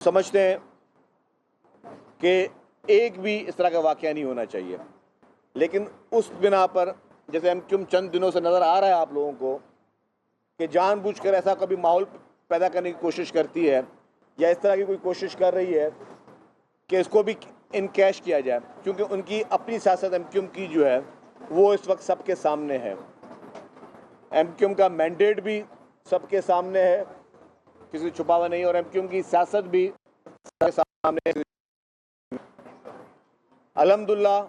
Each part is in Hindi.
समझते हैं कि एक भी इस तरह का वाक़या नहीं होना चाहिए, लेकिन उस बिना पर जैसे हम चंद दिनों से नज़र आ रहा है आप लोगों को कि जानबूझकर ऐसा कभी माहौल पैदा करने की कोशिश करती है या इस तरह की कोई कोशिश कर रही है कि इसको भी इनकैश किया जाए, क्योंकि उनकी अपनी सियासत एमक्यूएम की जो है वो इस वक्त सबके सामने है। एमक्यूएम का मैंडेट भी सबके सामने है, किसी से छुपा हुआ नहीं, और एमक्यूएम की सियासत भी सबके सामने है। अल्हम्दुलिल्लाह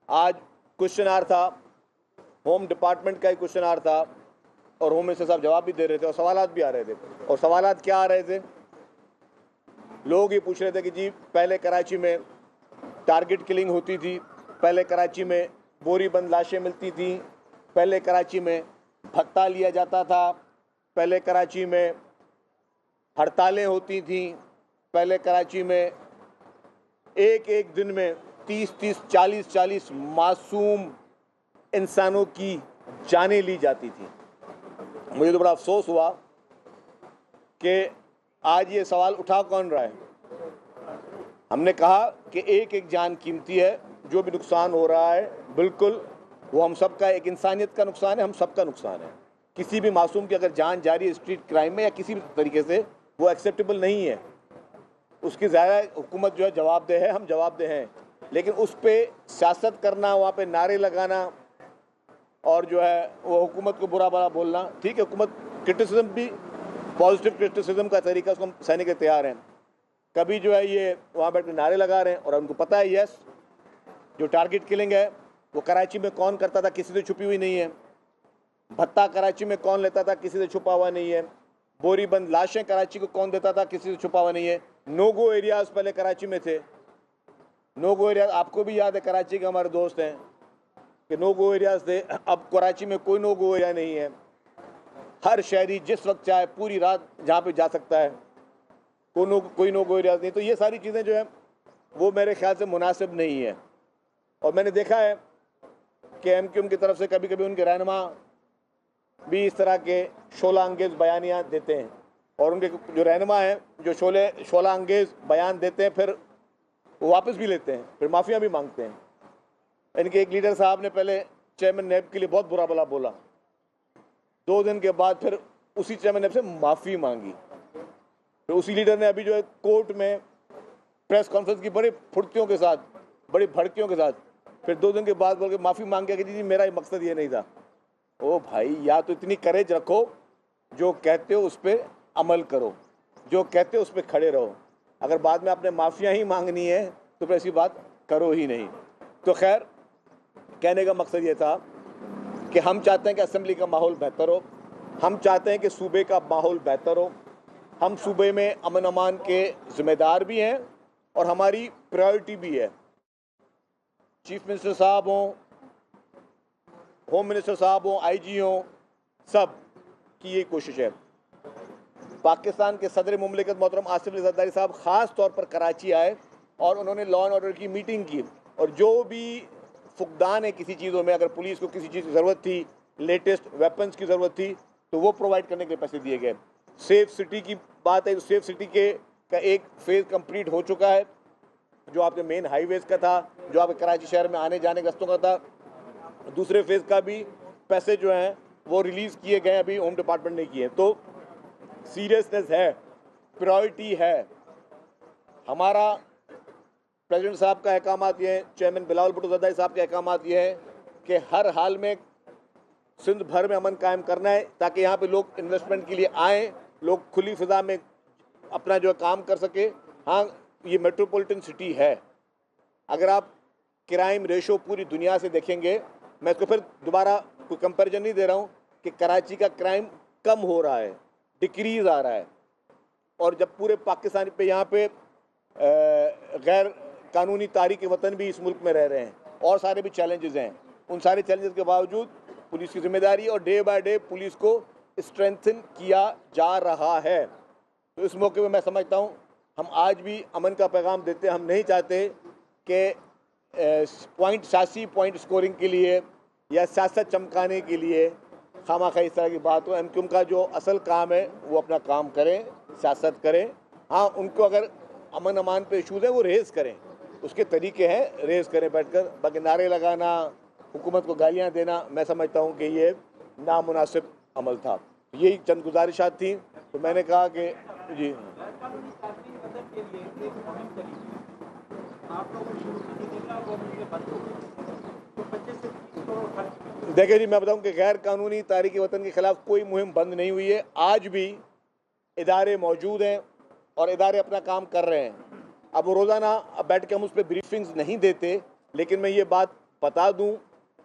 आज क्वेश्चन आर था, होम डिपार्टमेंट का ही क्वेश्चन आर था और होम मिनिस्टर साहब जवाब भी दे रहे थे और सवालात भी आ रहे थे। और सवालात क्या आ रहे थे? लोग ये पूछ रहे थे कि जी पहले कराची में टारगेट किलिंग होती थी, पहले कराची में बोरी बंद लाशें मिलती थी, पहले कराची में भत्ता लिया जाता था, पहले कराची में हड़तालें होती थी, पहले कराची में एक एक दिन में 30-30, 40-40 मासूम इंसानों की जानें ली जाती थी। मुझे तो बड़ा अफसोस हुआ कि आज ये सवाल उठा कौन रहा है। हमने कहा कि एक एक जान कीमती है, जो भी नुकसान हो रहा है बिल्कुल वो हम सबका, एक इंसानियत का नुकसान है, हम सबका नुकसान है। किसी भी मासूम की अगर जान जा रही है स्ट्रीट क्राइम में या किसी भी तरीके से, वो एक्सेप्टेबल नहीं है। उसकी ज़्यादा हुकूमत जो है जवाबदेह है, हम जवाबदेह हैं, लेकिन उस पर सियासत करना, वहाँ पे नारे लगाना और जो है वो हुकूमत को बुरा भला बोलना, ठीक है, हुकूमत क्रिटिसिज्म भी पॉजिटिव क्रिटिसिज्म का तरीका, उसको हम सहने के तैयार हैं। कभी जो है ये वहाँ बैठ कर नारे लगा रहे हैं और उनको पता है यस जो टारगेट किलिंग है वो कराची में कौन करता था, किसी से छुपी हुई नहीं है। भत्ता कराची में कौन लेता था, किसी से छुपा हुआ नहीं है। बोरी बंद लाशें कराची को कौन देता था, किसी से छुपा हुआ नहीं है। नो गो एरियाज पहले कराची में थे, नो गो एरियाज आपको भी याद है, कराची के हमारे दोस्त हैं कि नो गो एरियाज थे। अब कराची में कोई नो गो एरिया नहीं है। हर शहरी जिस वक्त चाहे पूरी रात जहाँ पे जा सकता है, कोई नो गो एरियाज नहीं। तो ये सारी चीज़ें जो है वो मेरे ख्याल से मुनासिब नहीं है। और मैंने देखा है कि एमक्यूएम की तरफ से कभी कभी उनके रहनुमा भी इस तरह के शोला अंगेज बयानियाँ देते हैं, और उनके जो रहनुमा हैं जो शोला अंगेज बयान देते हैं फिर वो वापस भी लेते हैं, फिर माफ़िया भी मांगते हैं। इनके एक लीडर साहब ने पहले चेयरमैन नैब के लिए बहुत बुरा भला बोला, 2 दिन के बाद फिर उसी चेयरमैन नैब से माफ़ी मांगी। फिर उसी लीडर ने अभी जो है कोर्ट में प्रेस कॉन्फ्रेंस की बड़ी फुर्तियों के साथ, बड़ी भड़कियों के साथ, फिर 2 दिन के बाद बोल के माफ़ी मांग के कि जी मेरा मकसद ये नहीं था। ओ भाई, या तो इतनी करेज रखो, जो कहते हो उस पर अमल करो, जो कहते हो उस पर खड़े रहो। अगर बाद में आपने माफ़ियाँ ही मांगनी है तो फिर ऐसी बात करो ही नहीं। तो खैर, कहने का मकसद ये था कि हम चाहते हैं कि असेंबली का माहौल बेहतर हो, हम चाहते हैं कि सूबे का माहौल बेहतर हो। हम सूबे में अमन अमान के ज़िम्मेदार भी हैं और हमारी प्रायोरिटी भी है। चीफ मिनिस्टर साहब हों, होम मिनिस्टर साहब हों, आईजी हों, सब की ये कोशिश है। पाकिस्तान के सदर मुमलिकत मोहतरम आसिफ अली जरदारी साहब ख़ास तौर पर कराची आए और उन्होंने लॉ एंड ऑर्डर की मीटिंग की, और जो भी फुकदान है किसी चीज़ों में, अगर पुलिस को किसी चीज़ की ज़रूरत थी, लेटेस्ट वेपन्स की ज़रूरत थी, तो वो प्रोवाइड करने के लिए पैसे दिए गए। सेफ सिटी की बात है तो सेफ सिटी का एक फेज़ कंप्लीट हो चुका है, जो आपके मेन हाईवेज़ का था, जो आपके कराची शहर में आने जाने के रस्तों का था। दूसरे फेज़ का भी पैसे जो हैं वो रिलीज़ किए गए, अभी होम डिपार्टमेंट ने किए। तो सीरियसनेस है, प्रायोरिटी है। हमारा प्रेसिडेंट साहब का अहकामात ये है, चेयरमैन बिलावल भुट्टो जरदारी साहब के अहकामात ये है कि हर हाल में सिंध भर में अमन कायम करना है, ताकि यहाँ पे लोग इन्वेस्टमेंट के लिए आएँ, लोग खुली फिजा में अपना जो है काम कर सके। हाँ, ये मेट्रोपॉलिटन सिटी है। अगर आप क्राइम रेशो पूरी दुनिया से देखेंगे, मैं इसको फिर दोबारा कोई कंपैरिजन नहीं दे रहा हूँ कि कराची का क्राइम कम हो रहा है, डिक्रीज़ आ रहा है, और जब पूरे पाकिस्तान पे यहाँ पे गैर कानूनी तारीख के वतन भी इस मुल्क में रह रहे हैं और सारे भी चैलेंजेस हैं, उन सारे चैलेंजेस के बावजूद पुलिस की जिम्मेदारी और डे बाय डे पुलिस को स्ट्रेंथन किया जा रहा है। तो इस मौके पर मैं समझता हूँ हम आज भी अमन का पैगाम देते हैं। हम नहीं चाहते कि सियासी पॉइंट स्कोरिंग के लिए या सियासत चमकाने के लिए खामा खा इस तरह की बात हो। एमक्यूएम का जो असल काम है वो अपना काम करें, सियासत करें, हाँ, उनको अगर अमन अमान पे इशूज़ है वो रेज़ करें, उसके तरीके हैं, रेज़ करें बैठकर। बाकी नारे लगाना, हुकूमत को गालियाँ देना, मैं समझता हूँ कि ये नामुनासिब अमल था। यही चंद गुजारिशात थी, तो मैंने कहा कि जी देखिए जी, मैं बताऊं कि गैर कानूनी तारीकी वतन के खिलाफ कोई मुहिम बंद नहीं हुई है। आज भी इदारे मौजूद हैं और इदारे अपना काम कर रहे हैं। अब वो रोज़ाना बैठ के हम उस पर ब्रीफिंग्स नहीं देते, लेकिन मैं ये बात बता दूं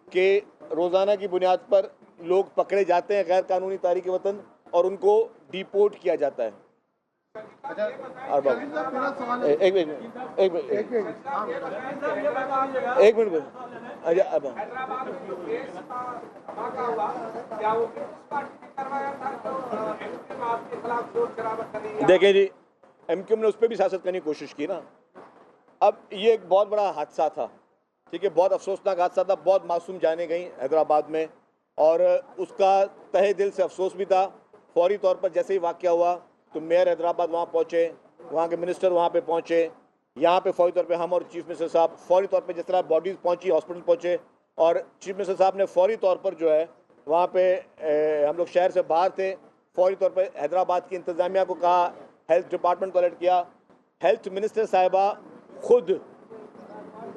कि रोज़ाना की बुनियाद पर लोग पकड़े जाते हैं गैर कानूनी तारीकी वतन और उनको डिपोर्ट किया जाता है। एक मिनट देखिए जी, एमक्यूएम ने उस पर भी सियासत करने की कोशिश की ना। अब ये एक बहुत बड़ा हादसा था, ठीक है, बहुत अफसोसनाक हादसा था। बहुत मासूम जाने गई हैदराबाद में और उसका तहे दिल से अफसोस भी था। फौरी तौर पर जैसे ही वाक़या हुआ तो मेयर हैदराबाद वहाँ पहुँचे, वहाँ के मिनिस्टर वहाँ पे पहुँचे, यहाँ पे फौरी तौर पे हम और चीफ मिनिस्टर साहब फौरी तौर पे जिस तरह बॉडीज़ पहुँची, हॉस्पिटल पहुँचे और चीफ मिनिस्टर साहब ने फौरी तौर पर जो है वहाँ पे हम लोग शहर से बाहर थे, फौरी तौर पर हैदराबाद की इंतज़ामिया को कहा, हेल्थ डिपार्टमेंट को अलर्ट किया। हेल्थ मिनिस्टर साहिबा खुद,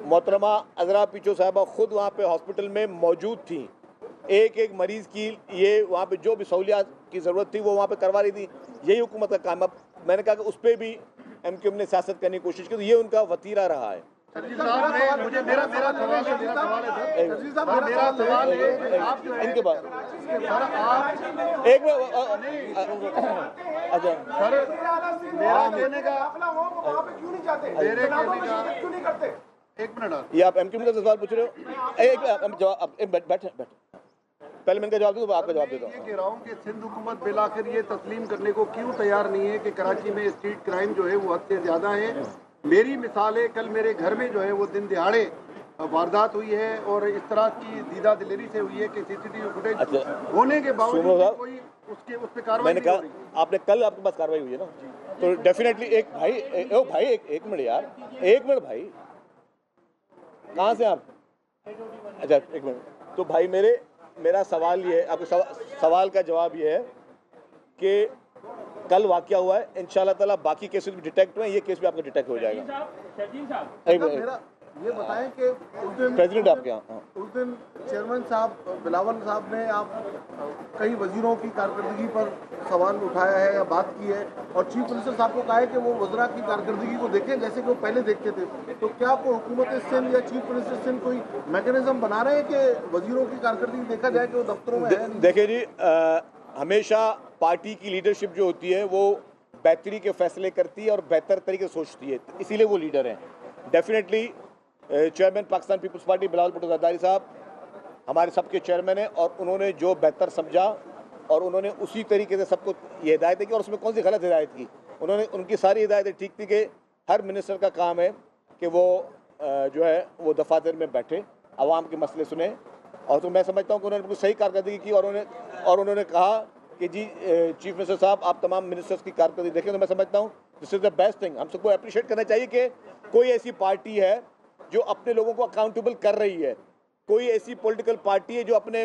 मोहतरमा अजरा पीछो साहिबा खुद वहाँ पे हॉस्पिटल में मौजूद थी। एक एक मरीज़ की ये वहाँ पे जो भी सहूलियात की ज़रूरत थी वो वहाँ पे करवा रही थी। यही हुकूमत का काम। अब मैंने कहा कि उस पर भी एमक्यूएम ने सियासत करने की कोशिश की, तो ये उनका वतीरा रहा है। इनके बाद एक अच्छा एक मिनट, ये आप एमक्यूएम का सवाल पूछ रहे हो? बैठे पहले मैं इनका जवाब दूँ तो आपका जवाब देता हूँ। ये कह रहा हूँ कि सिंध हुकूमत बिलाखिर ये तस्लीम करने को क्यों तैयार नहीं है कि कराची में स्ट्रीट क्राइम जो है वो हद से ज्यादा है। मेरी मिसाल है, कल मेरे घर में जो है वो दिन दिहाड़े वारदात हुई है और इस तरह की दीदा दिलेरी से हुई है कि सीसीटीवी फुटेज होने के बावजूद कोई उस पर कार्रवाई मैंने कहा आपने कल आपके पास कार्रवाई हुई है ना, तो डेफिनेटली एक भाई एक मिनट यार, एक मिनट भाई, कहाँ से आप? अच्छा एक मिनट। तो भाई मेरा सवाल ये है, आपके सवाल का जवाब ये है कि कल वाकया हुआ है, इंशाल्लाह ताला बाकी केसेस भी डिटेक्ट हुए, ये केस भी आपका डिटेक्ट हो जाएगा। ये बताएं कि उस दिन प्रेसिडेंट आपके यहाँ, उस दिन चेयरमैन साहब बिलावल साहब ने आप कई वजीरों की कारकर्दगी पर सवाल उठाया है या बात की है और चीफ मिनिस्टर साहब को कहा है कि वो वज़रा की कारकर्दगी को देखें जैसे कि वो पहले देखते थे। तो क्या आपको हुकूमत सिंध या चीफ मिनिस्टर सिंध कोई मैकेनिज्म बना रहे हैं कि वजीरों की कारकर्दगी देखा जाए कि वो दफ्तरों में है? देखिए जी, हमेशा पार्टी की लीडरशिप जो होती है वो बेहतरी के फैसले करती है और बेहतर तरीके से सोचती है, इसीलिए वो लीडर हैं। डेफिनेटली चेयरमैन पाकिस्तान पीपल्स पार्टी बिलावल भुट्टो ज़रदारी साहब हमारे सबके चेयरमैन हैं और उन्होंने जो बेहतर समझा और उन्होंने उसी तरीके से सबको ये हिदायतें की और उसमें कौन सी गलत हिदायत की, उनकी सारी हिदायतें ठीक थी कि हर मिनिस्टर का काम है कि वो जो है वो दफातर में बैठे, आवाम के मसले सुने। और तो मैं समझता हूँ कि उन्होंने बिल्कुल सही कारकर्दगी की और उन्होंने कहा कि जी चीफ मिनिस्टर साहब आप तमाम मिनिस्टर्स की कारकर्दगी देखें। तो मैं समझता हूँ this is the best thing. हम सबको अप्रिशिएट करना चाहिए कि कोई ऐसी पार्टी है जो अपने लोगों को अकाउंटेबल कर रही है, कोई ऐसी पॉलिटिकल पार्टी है जो अपने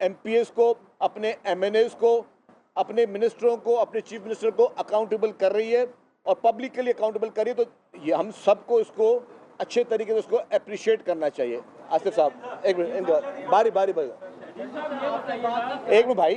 एमपीएस को, अपने एमएनएस को, अपने मिनिस्टरों को, अपने चीफ मिनिस्टर को अकाउंटेबल कर रही है और पब्लिक के लिए अकाउंटेबल कर रही है। तो ये हम सबको इसको अच्छे तरीके से उसको अप्रिशिएट करना चाहिए। आसिफ साहब एक मिनट, बारी एक मिनट भाई,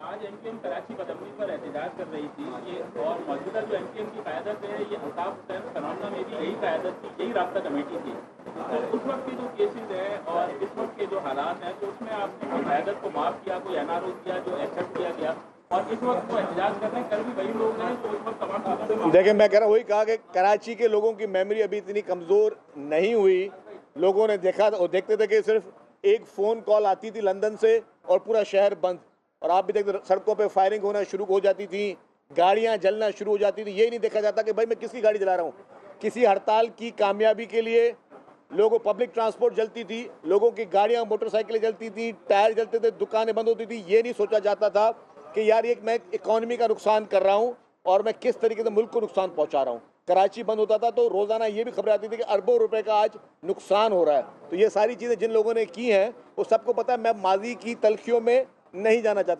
आज एमक्यूएम कराची बदमनी पर एहतजाज कर रही थी ये, और मौजूदा जो एमक्यूएम की क़यादत है ये अल्ताफ हुसैन फनौना में भी यही क़यादत थी, यही राब्ता कमेटी थी। तो उस वक्त के जो केसेज है और इस वक्त के जो हालात हैं, तो उसमें आपने क़यादत को माफ़ किया, कोई एनआरओ किया जो एक्सेप्ट किया गया, और इस वक्त वो एहतजाज कर रहे हैं, कल भी वही लोग हैं तो इस वक्त तमाम। देखिए मैं कह रहा हूँ, वही कहा कि कराची के लोगों की मेमोरी अभी इतनी कमज़ोर नहीं हुई। लोगों ने देखा और देखते थे कि सिर्फ एक फ़ोन कॉल आती थी लंदन से और पूरा शहर बंद, और आप भी देखते सड़कों पे फायरिंग होना शुरू हो जाती थी, गाड़ियां जलना शुरू हो जाती थी। यही नहीं देखा जाता कि भाई मैं किसकी गाड़ी चला रहा हूँ। किसी हड़ताल की कामयाबी के लिए लोगों पब्लिक ट्रांसपोर्ट जलती थी, लोगों की गाड़ियां मोटरसाइकिलें जलती थी, टायर जलते थे, दुकानें बंद होती थी। ये नहीं सोचा जाता था कि यार ये मैं इकॉनमी का नुकसान कर रहा हूँ, और मैं किस तरीके से मुल्क को नुकसान पहुंचा रहा हूं। कराची बंद होता था तो रोजाना ये भी खबरें आती थी कि अरबों रुपए का आज नुकसान हो रहा है। तो ये सारी चीजें जिन लोगों ने की हैं वो सबको पता है। मैं माजी की तलखियों में नहीं जाना चाहता।